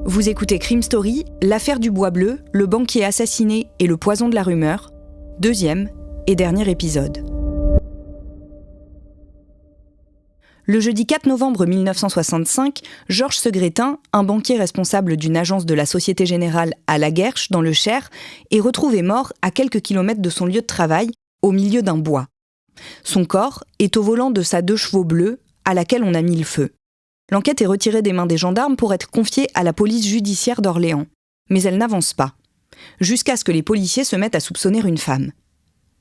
Vous écoutez Crime Story, l'affaire du bois bleu, le banquier assassiné et le poison de la rumeur, 2e et dernier épisode. Le jeudi 4 novembre 1965, Georges Segretin, un banquier responsable d'une agence de la Société Générale à La Guerche, dans le Cher, est retrouvé mort à quelques kilomètres de son lieu de travail, au milieu d'un bois. Son corps est au volant de sa 2 chevaux bleus, à laquelle on a mis le feu. L'enquête est retirée des mains des gendarmes pour être confiée à la police judiciaire d'Orléans. Mais elle n'avance pas. Jusqu'à ce que les policiers se mettent à soupçonner une femme.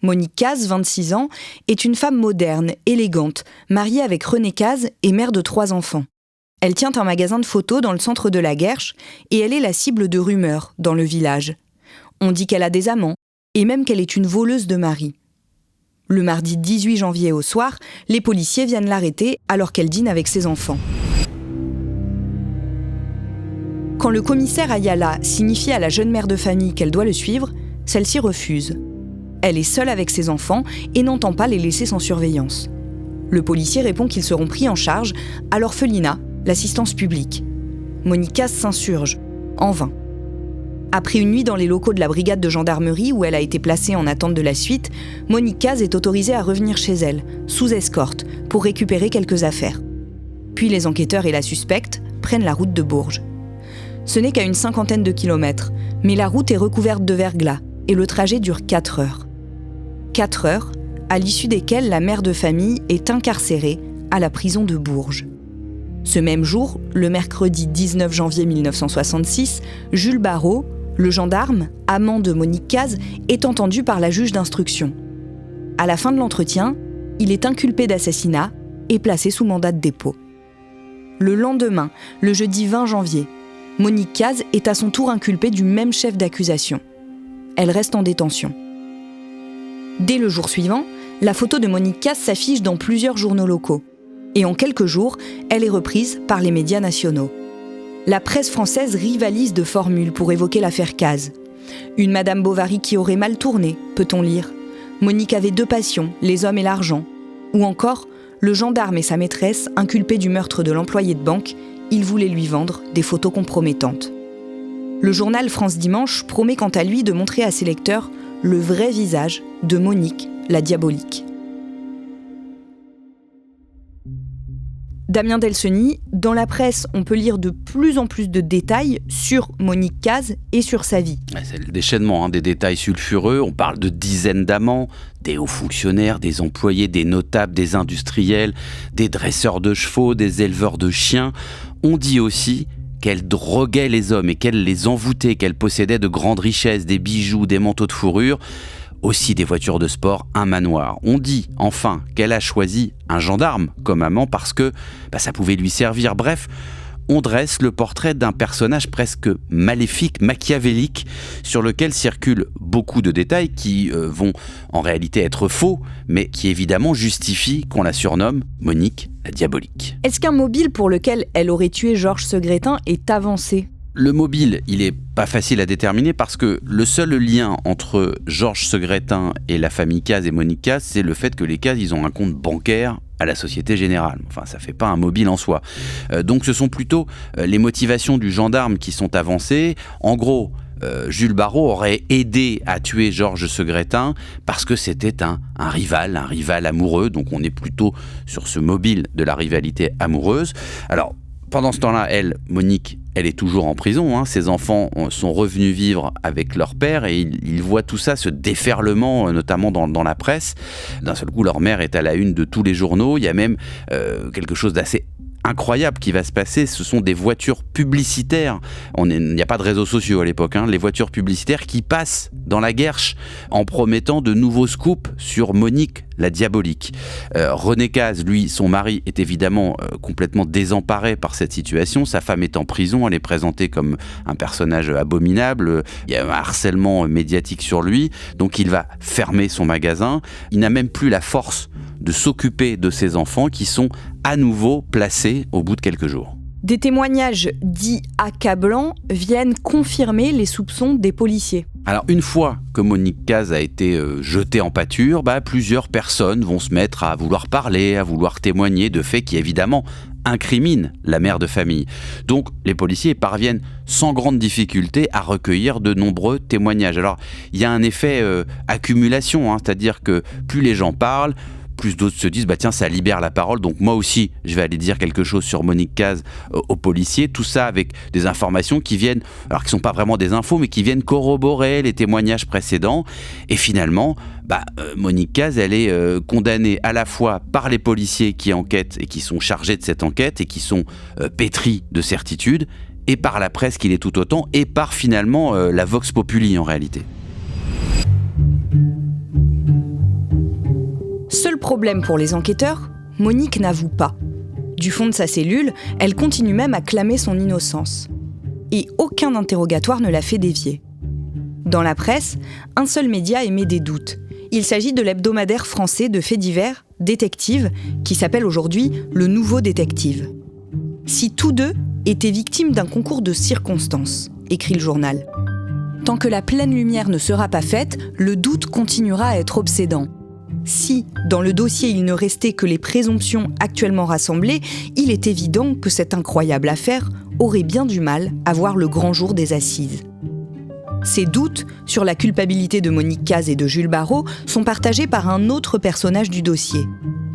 Monique Caz, 26 ans, est une femme moderne, élégante, mariée avec René Caz et mère de 3 enfants. Elle tient un magasin de photos dans le centre de La Guerche et elle est la cible de rumeurs dans le village. On dit qu'elle a des amants et même qu'elle est une voleuse de mari. Le mardi 18 janvier au soir, les policiers viennent l'arrêter alors qu'elle dîne avec ses enfants. Quand le commissaire Ayala signifie à la jeune mère de famille qu'elle doit le suivre, celle-ci refuse. Elle est seule avec ses enfants et n'entend pas les laisser sans surveillance. Le policier répond qu'ils seront pris en charge à l'orphelinat, l'assistance publique. Monique Caz s'insurge, en vain. Après une nuit dans les locaux de la brigade de gendarmerie où elle a été placée en attente de la suite, Monique Caz est autorisée à revenir chez elle, sous escorte, pour récupérer quelques affaires. Puis les enquêteurs et la suspecte prennent la route de Bourges. Ce n'est qu'à une 50aine de kilomètres, mais la route est recouverte de verglas et le trajet dure 4 heures. 4 heures, à l'issue desquelles la mère de famille est incarcérée à la prison de Bourges. Ce même jour, le mercredi 19 janvier 1966, Jules Barrault, le gendarme, amant de Monique Caz, est entendu par la juge d'instruction. À la fin de l'entretien, il est inculpé d'assassinat et placé sous mandat de dépôt. Le lendemain, le jeudi 20 janvier, Monique Caz est à son tour inculpée du même chef d'accusation. Elle reste en détention. Dès le jour suivant, la photo de Monique Caz s'affiche dans plusieurs journaux locaux. Et en quelques jours, elle est reprise par les médias nationaux. La presse française rivalise de formules pour évoquer l'affaire Caz. Une Madame Bovary qui aurait mal tourné, peut-on lire. Monique avait 2 passions, les hommes et l'argent. Ou encore, le gendarme et sa maîtresse inculpés du meurtre de l'employé de banque, ils voulaient lui vendre des photos compromettantes. Le journal France Dimanche promet quant à lui de montrer à ses lecteurs le vrai visage de Monique, la diabolique. Damien Delceni, dans la presse, on peut lire de plus en plus de détails sur Monique Caz et sur sa vie. C'est le déchaînement, des détails sulfureux. On parle de dizaines d'amants, des hauts fonctionnaires, des employés, des notables, des industriels, des dresseurs de chevaux, des éleveurs de chiens. On dit aussi qu'elle droguait les hommes et qu'elle les envoûtait, qu'elle possédait de grandes richesses, des bijoux, des manteaux de fourrure, aussi des voitures de sport, un manoir. On dit enfin qu'elle a choisi un gendarme comme amant parce que ça pouvait lui servir. Bref, on dresse le portrait d'un personnage presque maléfique, machiavélique, sur lequel circulent beaucoup de détails qui vont en réalité être faux, mais qui évidemment justifient qu'on la surnomme Monique la diabolique. Est-ce qu'un mobile pour lequel elle aurait tué Georges Segretin est avancé ? Le mobile, il est pas facile à déterminer parce que le seul lien entre Georges Segretin et la famille Caz et Monique Caz, c'est le fait que les Caz, ils ont un compte bancaire à la Société Générale. Enfin, ça fait pas un mobile en soi. Donc ce sont plutôt les motivations du gendarme qui sont avancées. En gros, Jules Barrault aurait aidé à tuer Georges Segretin parce que c'était un rival amoureux. Donc on est plutôt sur ce mobile de la rivalité amoureuse. Alors, pendant ce temps-là, Monique, elle est toujours en prison. Ses enfants sont revenus vivre avec leur père et ils voient tout ça, ce déferlement, notamment dans la presse. D'un seul coup, leur mère est à la une de tous les journaux. Il y a même quelque chose d'assez incroyable qui va se passer. Ce sont des voitures publicitaires. Il n'y a pas de réseaux sociaux à l'époque. Les voitures publicitaires qui passent dans la Guerche en promettant de nouveaux scoops sur Monique la diabolique. René Caz, lui, son mari, est évidemment complètement désemparé par cette situation. Sa femme est en prison, elle est présentée comme un personnage abominable. Il y a un harcèlement médiatique sur lui. Donc il va fermer son magasin. Il n'a même plus la force de s'occuper de ses enfants qui sont à nouveau placés au bout de quelques jours. Des témoignages dits accablants viennent confirmer les soupçons des policiers. Alors une fois que Monique Caz a été jetée en pâture, plusieurs personnes vont se mettre à vouloir parler, à vouloir témoigner de faits qui évidemment incrimine la mère de famille. Donc les policiers parviennent sans grande difficulté à recueillir de nombreux témoignages. Alors il y a un effet accumulation, c'est-à-dire que plus les gens parlent, plus d'autres se disent tiens, ça libère la parole, donc moi aussi je vais aller dire quelque chose sur Monique Cazes aux policiers, tout ça avec des informations qui viennent, alors qui sont pas vraiment des infos, mais qui viennent corroborer les témoignages précédents. Et finalement Monique Cazes, elle est condamnée à la fois par les policiers qui enquêtent et qui sont chargés de cette enquête et qui sont pétris de certitude, et par la presse qui l'est tout autant, et par finalement la Vox Populi en réalité. Seul problème pour les enquêteurs, Monique n'avoue pas. Du fond de sa cellule, elle continue même à clamer son innocence. Et aucun interrogatoire ne la fait dévier. Dans la presse, un seul média émet des doutes. Il s'agit de l'hebdomadaire français de faits divers, Détective, qui s'appelle aujourd'hui Le Nouveau Détective. Si tous deux étaient victimes d'un concours de circonstances, écrit le journal. Tant que la pleine lumière ne sera pas faite, le doute continuera à être obsédant. Si, dans le dossier, il ne restait que les présomptions actuellement rassemblées, il est évident que cette incroyable affaire aurait bien du mal à voir le grand jour des assises. Ces doutes sur la culpabilité de Monique Cazes et de Jules Barrault sont partagés par un autre personnage du dossier,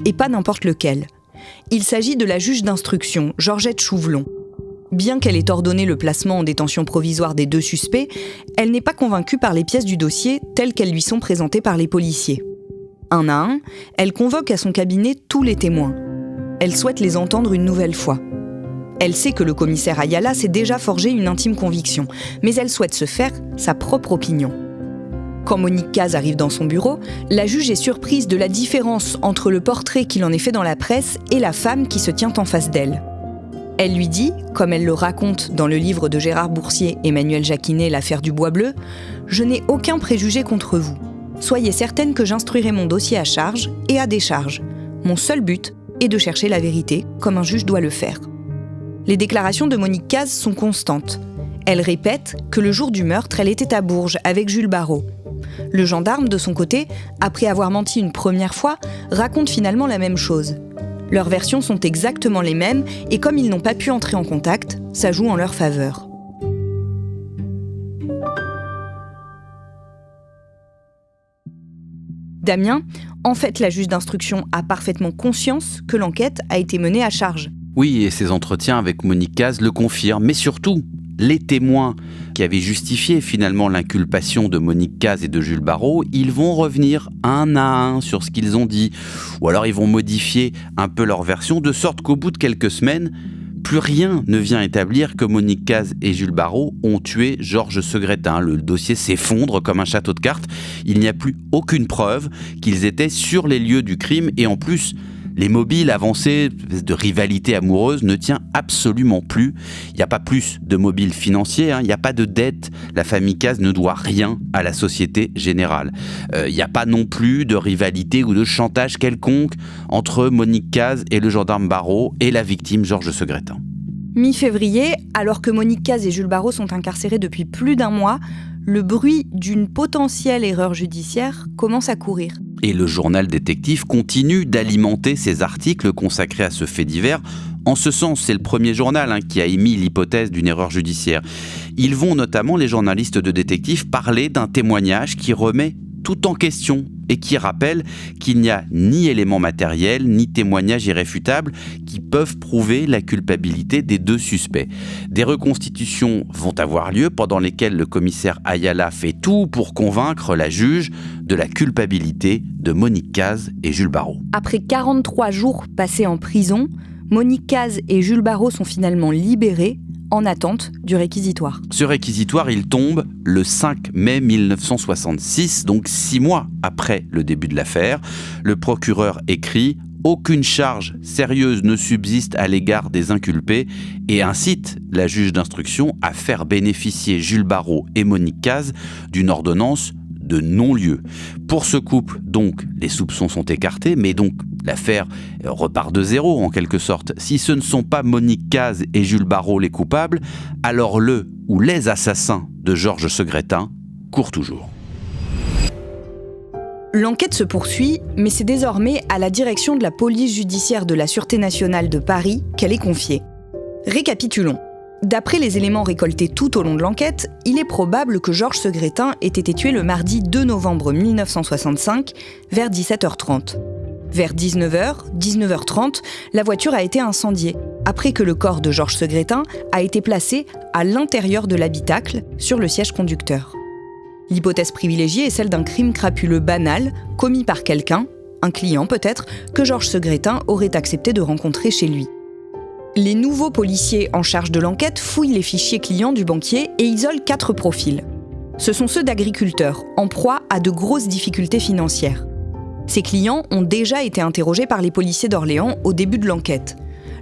et pas n'importe lequel. Il s'agit de la juge d'instruction, Georgette Chouvelon. Bien qu'elle ait ordonné le placement en détention provisoire des deux suspects, elle n'est pas convaincue par les pièces du dossier telles qu'elles lui sont présentées par les policiers. Un à un, elle convoque à son cabinet tous les témoins. Elle souhaite les entendre une nouvelle fois. Elle sait que le commissaire Ayala s'est déjà forgé une intime conviction, mais elle souhaite se faire sa propre opinion. Quand Monique Cazes arrive dans son bureau, la juge est surprise de la différence entre le portrait qu'il en est fait dans la presse et la femme qui se tient en face d'elle. Elle lui dit, comme elle le raconte dans le livre de Gérard Boursier et Emmanuel Jacquinet, L'affaire du Bois Bleu, « Je n'ai aucun préjugé contre vous. Soyez certaine que j'instruirai mon dossier à charge et à décharge. Mon seul but est de chercher la vérité, comme un juge doit le faire. » Les déclarations de Monique Cazes sont constantes. Elle répète que le jour du meurtre, elle était à Bourges avec Jules Barrault. Le gendarme, de son côté, après avoir menti une première fois, raconte finalement la même chose. Leurs versions sont exactement les mêmes et comme ils n'ont pas pu entrer en contact, ça joue en leur faveur. Damien, en fait, la juge d'instruction a parfaitement conscience que l'enquête a été menée à charge. Oui, et ses entretiens avec Monique Cazes le confirment, mais surtout, les témoins qui avaient justifié finalement l'inculpation de Monique Cazes et de Jules Barrault, ils vont revenir un à un sur ce qu'ils ont dit, ou alors ils vont modifier un peu leur version, de sorte qu'au bout de quelques semaines, plus rien ne vient établir que Monique Cazes et Jules Barrault ont tué Georges Segretin. Le dossier s'effondre comme un château de cartes. Il n'y a plus aucune preuve qu'ils étaient sur les lieux du crime et en plus, les mobiles avancés de rivalité amoureuse ne tient absolument plus. Il n'y a pas plus de mobiles financiers, il n'y a pas de dette. La famille Cazes ne doit rien à la Société Générale. Il n'y a pas non plus de rivalité ou de chantage quelconque entre Monique Cazes et le gendarme Barrault et la victime Georges Segretin. Mi-février, alors que Monique Cazes et Jules Barrault sont incarcérés depuis plus d'1 mois, le bruit d'une potentielle erreur judiciaire commence à courir. Et le journal Détective continue d'alimenter ses articles consacrés à ce fait divers. En ce sens, c'est le premier journal qui a émis l'hypothèse d'une erreur judiciaire. Ils vont notamment, les journalistes de Détective, parler d'un témoignage qui remet tout en question et qui rappelle qu'il n'y a ni éléments matériels ni témoignages irréfutables qui peuvent prouver la culpabilité des deux suspects. Des reconstitutions vont avoir lieu pendant lesquelles le commissaire Ayala fait tout pour convaincre la juge de la culpabilité de Monique Cazes et Jules Barrault. Après 43 jours passés en prison, Monique Cazes et Jules Barrault sont finalement libérés en attente du réquisitoire. Ce réquisitoire, il tombe le 5 mai 1966, donc 6 mois après le début de l'affaire. Le procureur écrit « Aucune charge sérieuse ne subsiste à l'égard des inculpés » et incite la juge d'instruction à faire bénéficier Jules Barrault et Monique Cazes d'une ordonnance de non-lieu. Pour ce couple, donc, les soupçons sont écartés, mais donc l'affaire repart de zéro en quelque sorte. Si ce ne sont pas Monique Cazes et Jules Barrault les coupables, alors le ou les assassins de Georges Segretin courent toujours. L'enquête se poursuit, mais c'est désormais à la direction de la police judiciaire de la Sûreté nationale de Paris qu'elle est confiée. Récapitulons. D'après les éléments récoltés tout au long de l'enquête, il est probable que Georges Segretin ait été tué le mardi 2 novembre 1965, vers 17h30. Vers 19h, 19h30, la voiture a été incendiée, après que le corps de Georges Segretin a été placé à l'intérieur de l'habitacle, sur le siège conducteur. L'hypothèse privilégiée est celle d'un crime crapuleux banal, commis par quelqu'un, un client peut-être, que Georges Segretin aurait accepté de rencontrer chez lui. Les nouveaux policiers en charge de l'enquête fouillent les fichiers clients du banquier et isolent 4 profils. Ce sont ceux d'agriculteurs, en proie à de grosses difficultés financières. Ces clients ont déjà été interrogés par les policiers d'Orléans au début de l'enquête.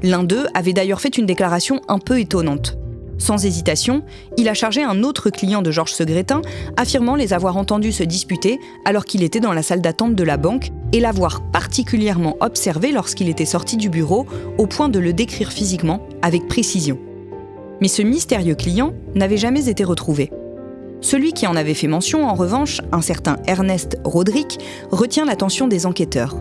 L'un d'eux avait d'ailleurs fait une déclaration un peu étonnante. Sans hésitation, il a chargé un autre client de Georges Segretin, affirmant les avoir entendus se disputer alors qu'il était dans la salle d'attente de la banque et l'avoir particulièrement observé lorsqu'il était sorti du bureau, au point de le décrire physiquement avec précision. Mais ce mystérieux client n'avait jamais été retrouvé. Celui qui en avait fait mention, en revanche, un certain Ernest Rodrick, retient l'attention des enquêteurs.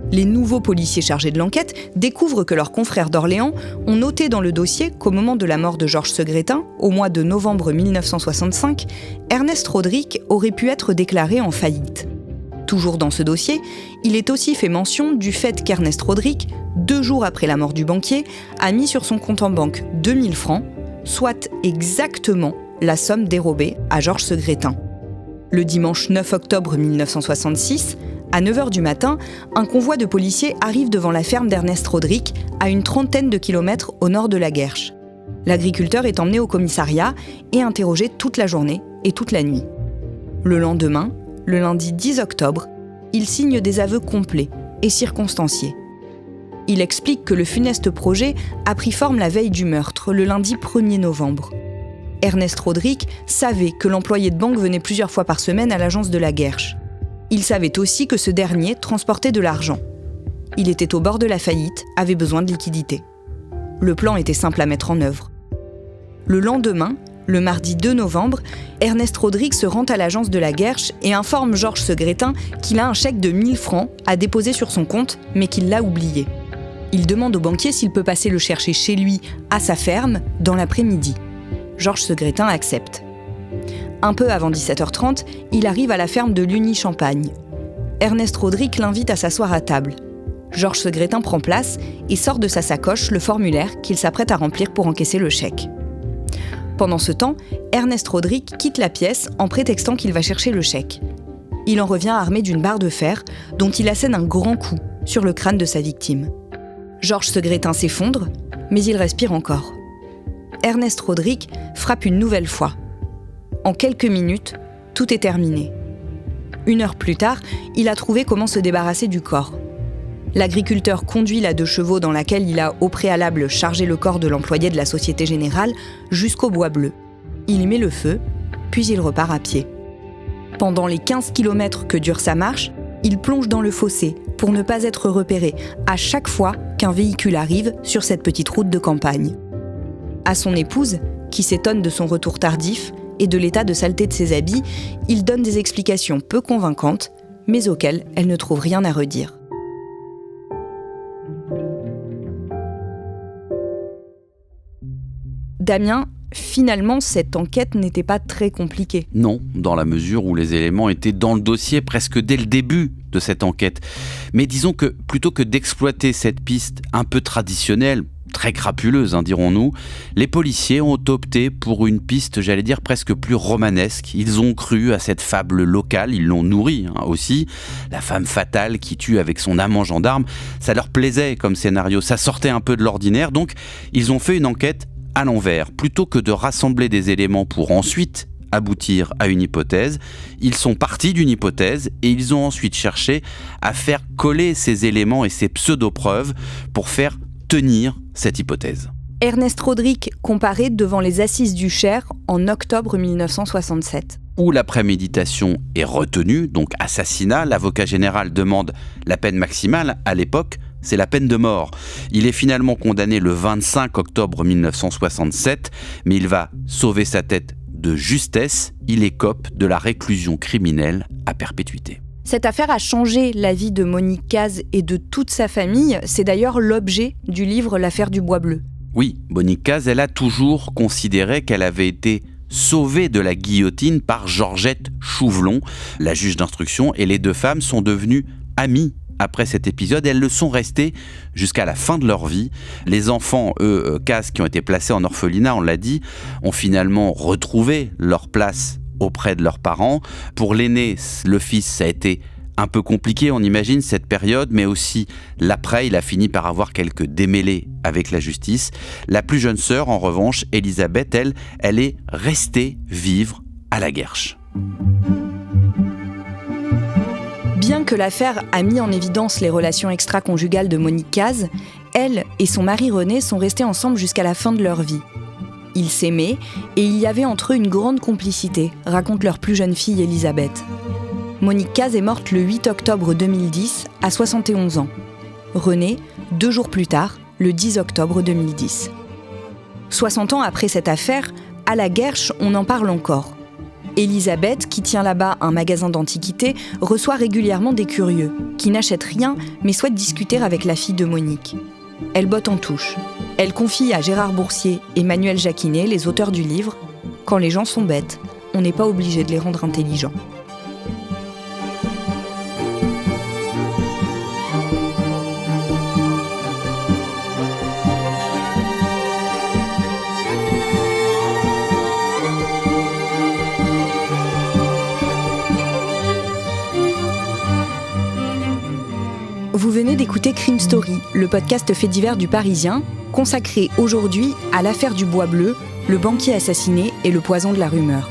Les nouveaux policiers chargés de l'enquête découvrent que leurs confrères d'Orléans ont noté dans le dossier qu'au moment de la mort de Georges Segretin, au mois de novembre 1965, Ernest Rodrick aurait pu être déclaré en faillite. Toujours dans ce dossier, il est aussi fait mention du fait qu'Ernest Rodrick, 2 jours après la mort du banquier, a mis sur son compte en banque 2000 francs, soit exactement la somme dérobée à Georges Segretin. Le dimanche 9 octobre 1966, à 9h du matin, un convoi de policiers arrive devant la ferme d'Ernest Rodrick, à une 30aine de kilomètres au nord de la Guerche. L'agriculteur est emmené au commissariat et interrogé toute la journée et toute la nuit. Le lendemain, le lundi 10 octobre, il signe des aveux complets et circonstanciés. Il explique que le funeste projet a pris forme la veille du meurtre, le lundi 1er novembre. Ernest Rodrick savait que l'employé de banque venait plusieurs fois par semaine à l'agence de la Guerche. Il savait aussi que ce dernier transportait de l'argent. Il était au bord de la faillite, avait besoin de liquidités. Le plan était simple à mettre en œuvre. Le lendemain, le mardi 2 novembre, Ernest Rodrick se rend à l'agence de la Guerche et informe Georges Segretin qu'il a un chèque de 1000 francs à déposer sur son compte, mais qu'il l'a oublié. Il demande au banquier s'il peut passer le chercher chez lui, à sa ferme, dans l'après-midi. Georges Segretin accepte. Un peu avant 17h30, il arrive à la ferme de Lugny-Champagne. Ernest Rodrick l'invite à s'asseoir à table. Georges Segretin prend place et sort de sa sacoche le formulaire qu'il s'apprête à remplir pour encaisser le chèque. Pendant ce temps, Ernest Rodrick quitte la pièce en prétextant qu'il va chercher le chèque. Il en revient armé d'une barre de fer dont il assène un grand coup sur le crâne de sa victime. Georges Segretin s'effondre, mais il respire encore. Ernest Rodrick frappe une nouvelle fois. En quelques minutes, tout est terminé. 1 heure plus tard, il a trouvé comment se débarrasser du corps. L'agriculteur conduit la 2 chevaux dans laquelle il a au préalable chargé le corps de l'employé de la Société Générale jusqu'au Bois Bleu. Il y met le feu, puis il repart à pied. Pendant les 15 km que dure sa marche, il plonge dans le fossé pour ne pas être repéré à chaque fois qu'un véhicule arrive sur cette petite route de campagne. À son épouse, qui s'étonne de son retour tardif et de l'état de saleté de ses habits, il donne des explications peu convaincantes, mais auxquelles elle ne trouve rien à redire. Damien, finalement, cette enquête n'était pas très compliquée. Non, dans la mesure où les éléments étaient dans le dossier presque dès le début de cette enquête. Mais disons que plutôt que d'exploiter cette piste un peu traditionnelle, très crapuleuse, dirons-nous, les policiers ont opté pour une piste, j'allais dire, presque plus romanesque. Ils ont cru à cette fable locale, ils l'ont nourrie aussi. La femme fatale qui tue avec son amant gendarme, ça leur plaisait comme scénario, ça sortait un peu de l'ordinaire, donc ils ont fait une enquête à l'envers. Plutôt que de rassembler des éléments pour ensuite aboutir à une hypothèse, ils sont partis d'une hypothèse et ils ont ensuite cherché à faire coller ces éléments et ces pseudo-preuves pour faire tenir cette hypothèse. Ernest Rodrick comparaît devant les assises du Cher en octobre 1967. Où la préméditation est retenue, donc assassinat, l'avocat général demande la peine maximale. À l'époque, c'est la peine de mort. Il est finalement condamné le 25 octobre 1967, mais il va sauver sa tête de justesse. Il écope de la réclusion criminelle à perpétuité. Cette affaire a changé la vie de Monique Cazes et de toute sa famille. C'est d'ailleurs l'objet du livre L'affaire du Bois Bleu. Oui, Monique Cazes, elle a toujours considéré qu'elle avait été sauvée de la guillotine par Georgette Chouvelon, la juge d'instruction, et les deux femmes sont devenues amies après cet épisode. Elles le sont restées jusqu'à la fin de leur vie. Les enfants, eux, Cazes, qui ont été placés en orphelinat, on l'a dit, ont finalement retrouvé leur place auprès de leurs parents. Pour l'aîné, le fils, ça a été un peu compliqué, on imagine, cette période, mais aussi l'après, il a fini par avoir quelques démêlés avec la justice. La plus jeune sœur, en revanche, Elisabeth, elle est restée vivre à la Guerche. Bien que l'affaire a mis en évidence les relations extra-conjugales de Monique Cazes, elle et son mari René sont restés ensemble jusqu'à la fin de leur vie. Ils s'aimaient et il y avait entre eux une grande complicité, raconte leur plus jeune fille Elisabeth. Monique Cazes est morte le 8 octobre 2010, à 71 ans. René, 2 jours plus tard, le 10 octobre 2010. 60 ans après cette affaire, à la Guerche, on en parle encore. Elisabeth, qui tient là-bas un magasin d'antiquités, reçoit régulièrement des curieux, qui n'achètent rien mais souhaitent discuter avec la fille de Monique. Elle botte en touche. Elle confie à Gérard Boursier et Manuel Jacquinet, les auteurs du livre, « Quand les gens sont bêtes, on n'est pas obligé de les rendre intelligents ». Vous venez d'écouter Crime Story, le podcast fait divers du Parisien, consacré aujourd'hui à l'affaire du Bois Bleu, le banquier assassiné et le poison de la rumeur.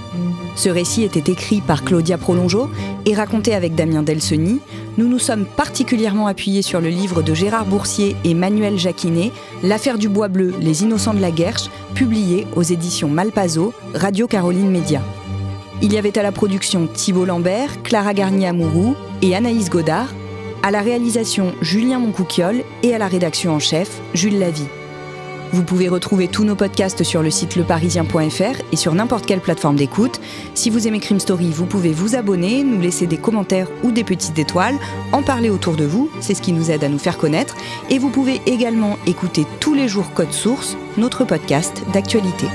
Ce récit était écrit par Claudia Prolongeau et raconté avec Damien Delseny. Nous nous sommes particulièrement appuyés sur le livre de Gérard Boursier et Manuel Jacquinet, L'affaire du Bois Bleu, les innocents de la Guerche, publié aux éditions Malpazzo, Radio Caroline Média. Il y avait à la production Thibault Lambert, Clara Garnier-Amouroux et Anaïs Godard, à la réalisation Julien Moncouquiol et à la rédaction en chef Jules Lavie. Vous pouvez retrouver tous nos podcasts sur le site leparisien.fr et sur n'importe quelle plateforme d'écoute. Si vous aimez Crime Story, vous pouvez vous abonner, nous laisser des commentaires ou des petites étoiles, en parler autour de vous, c'est ce qui nous aide à nous faire connaître. Et vous pouvez également écouter tous les jours Code Source, notre podcast d'actualité.